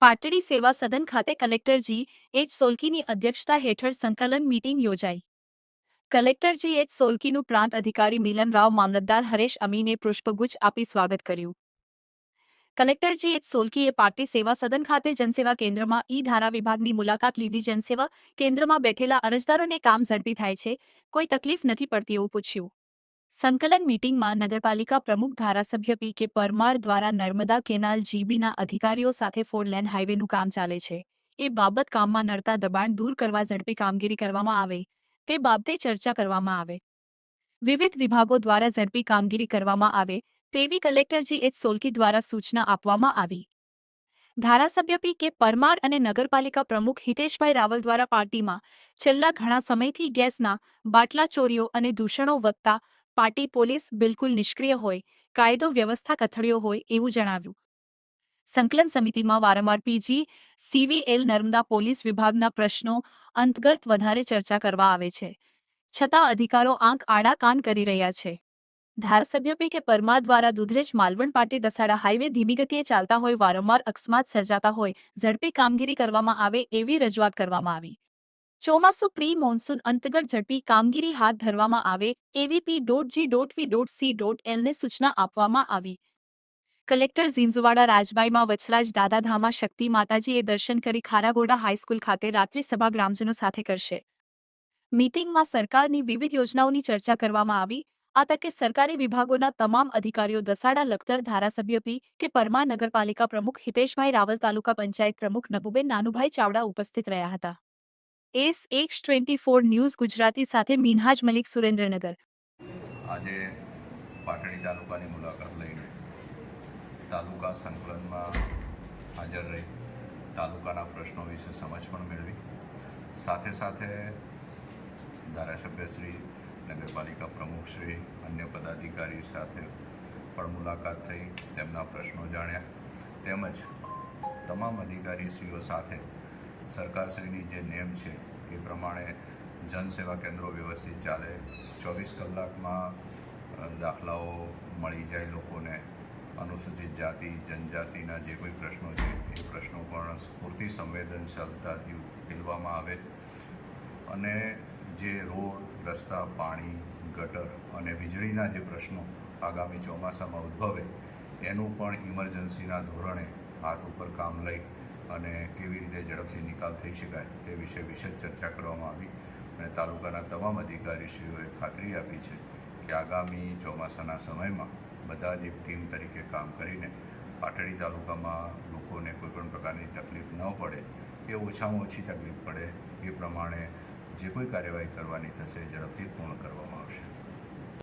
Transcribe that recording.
પાટડી સેવા સદન ખાતે કલેક્ટર જી.એચ. સોલંકીની અધ્યક્ષતા હેઠળ સંકલન મીટિંગ યોજાઈ. કલેક્ટર જી.એચ. સોલંકીનું પ્રાંત અધિકારી મિલન રાવ મામલતદાર હરેશ અમીને પુષ્પગુચ્છ આપી સ્વાગત કર્યું. કલેક્ટર જી.એચ. સોલંકીએ પાટડી સેવા સદન ખાતે જનસેવા કેન્દ્રમાં ઈ-ધારા વિભાગની મુલાકાત લીધી. જનસેવા કેન્દ્રમાં બેઠેલા અરજદારોને કામ ઝડપી થાય છે, કોઈ તકલીફ નથી પડતી એવું પૂછ્યું. સંકલન મીટિંગમાં નગરપાલિકા પ્રમુખ ધારાસભ્ય પી કે પરમાર દ્વારા નર્મદા કેનાલ જીબીના અધિકારીઓ સાથે 4 લેન હાઈવેનું કામ ચાલે છે, એ બાબત કામમાં નડતા દબાણ દૂર કરવા ઝડપી કામગીરી કરવામાં આવે તે બાબતે ચર્ચા કરવામાં આવે. વિવિધ વિભાગો દ્વારા ઝડપી કામગીરી કરવામાં આવે તેવી કલેક્ટર જી.એચ. સોલંકી દ્વારા સૂચના આપવામાં આવી. ધારાસભ્ય પી કે પરમાર અને નગરપાલિકા પ્રમુખ હિતેશભાઈ રાવલ દ્વારા પાર્ટીમાં છેલ્લા ઘણા સમયથી ગેસના બાટલા ચોરીઓ અને દૂષણો વધતા પાર્ટી પોલીસ બિલકુલ નિષ્ક્રિય હોય, કાયદો વ્યવસ્થા કથળ્યો હોય એવું જણાવ્યું. સંકલન સમિતિમાં વારંવાર પીજી.સીવીએલ નર્મદા પોલીસ વિભાગના પ્રશ્નો અંતર્ગત વધારે ચર્ચા કરવા આવે છે, છતાં અધિકારો આંખ આડા કાન કરી રહ્યા છે. ધારાસભ્ય પી કે પરમાર દ્વારા દુધરેજ માલવણ પાટી દસાડા હાઈવે ધીમી ગતિએ ચાલતા હોય, વારંવાર અકસ્માત સર્જાતા હોય, ઝડપી કામગીરી કરવામાં આવે એવી રજૂઆત કરવામાં આવી. ચોમાસુ પ્રી મોન્સૂન અંતર્ગત ઝડપી કામગીરી હાથ ધરવામાં આવે એવી P.G.V.C.L ને સૂચના આપવામાં આવી. કલેક્ટર ઝીંઝુવાડા રાજબાઈમાં વચરાજ દાદાધામા શક્તિ માતાજીએ દર્શન કરી ખારાગોડા હાઈસ્કૂલ ખાતે રાત્રિ સભા ગ્રામજનો સાથે કરશે. મીટિંગમાં સરકારની વિવિધ યોજનાઓની ચર્ચા કરવામાં આવી. આ તકે સરકારી વિભાગોના તમામ અધિકારીઓ દસાડા લખતર ધારાસભ્ય પી કે પરમાર, નગરપાલિકા પ્રમુખ હિતેશભાઈ રાવલ, તાલુકા પંચાયત પ્રમુખ નબુબેન નાનુભાઈ ચાવડા ઉપસ્થિત રહ્યા હતા. SH24 ન્યૂઝ ગુજરાતી સાથે મિનહાજ મલિક, સુરેન્દ્રનગર. આજે પાટડી તાલુકાની મુલાકાત લઈને તાલુકા સંકલનમાં હાજર રહી તાલુકાના પ્રશ્નો વિશે સમજ પણ મેળવી. સાથે સાથે ધારાસભ્યશ્રી, નગરપાલિકા પ્રમુખશ્રી, અન્ય પદાધિકારી સાથે પણ મુલાકાત થઈ, તેમના પ્રશ્નો જાણ્યા. તેમજ તમામ અધિકારીશ્રીઓ સાથે સરકારશ્રીની જે નેમ છે એ પ્રમાણે જનસેવા કેન્દ્રો વ્યવસ્થિત ચાલે, 24 કલાકમાં દાખલાઓ મળી જાય લોકોને, અનુસૂચિત જાતિ જનજાતિના જે કોઈ પ્રશ્નો છે એ પ્રશ્નો પણ પૂરતી સંવેદનશીલતાથી ઉકેલવામાં આવે અને જે રોડ, રસ્તા, પાણી, ગટર અને વીજળીના જે પ્રશ્નો આગામી ચોમાસામાં ઉદ્ભવે એનું પણ ઇમરજન્સીના ધોરણે હાથ ઉપર કામ લઈ અને કેવી રીતે ઝડપથી નિકાલ થઈ શકાય તે વિશે વિશેષ ચર્ચા કરવામાં આવી. અને તાલુકાના તમામ અધિકારીશ્રીઓએ ખાતરી આપી છે કે આગામી ચોમાસાના સમયમાં બધા જ એક ટીમ તરીકે કામ કરીને પાટડી તાલુકામાં લોકોને કોઈપણ પ્રકારની તકલીફ ન પડે કે ઓછામાં ઓછી તકલીફ પડે એ પ્રમાણે જે કોઈ કાર્યવાહી કરવાની થશે ઝડપથી પૂર્ણ કરવામાં આવશે.